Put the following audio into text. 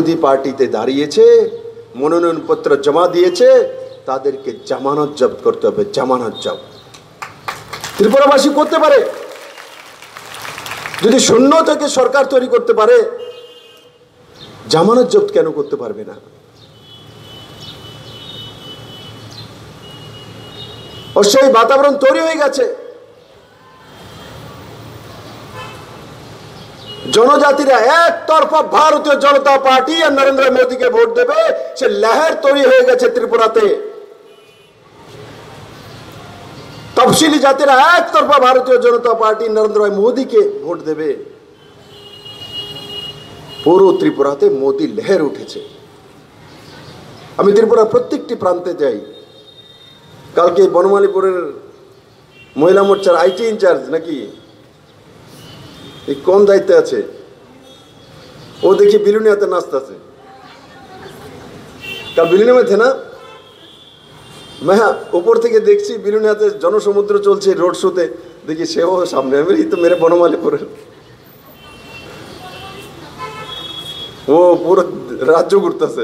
বিরোধী পার্টিতে দাঁড়িয়েছে, মনোনয়নপত্র জমা দিয়েছে, তাদেরকে জামানত জব্দ করতে হবে। জামানত জব্দ ত্রিপুরাবাসী করতে পারে। যদি শূন্য থেকে সরকার তৈরি করতে পারে, জামানত জব্দ কেন করতে পারবে না? অবশ্যই বাতাবরণ তৈরি হয়ে গেছে। জনজাতিরা একতরফা ভারতীয় জনতা পার্টি আর নরেন্দ্র মোদীকে ভোট দেবে, সে লহর তৈরি হয়ে গেছে ত্রিপুরাতে। তফসিলি জাতিরা একতরফা ভারতীয় জনতা পার্টি নরেন্দ্র মোদীকে ভোট দেবে। পুরো ত্রিপুরাতে মোদী লহর উঠেছে। আমি ত্রিপুরা প্রত্যেকটি প্রান্তে যাই। কালকে বনমালীপুরের মহিলা মোর্চার আইটি ইনচার্জ নাকি কোন দায়িত্বে আছে, ও দেখি বিলুনিয়াতে নাচতেছে। কাল বিলুনিয়া থে না, হ্যাঁ, উপর থেকে দেখছি বিলুনিয়াতে জনসমুদ্র চলছে রোড শোতে, দেখি সেও সামনে। আমি তো মেরে বনমালীপুরের, ও পুরো রাজ্য ঘুরতেছে।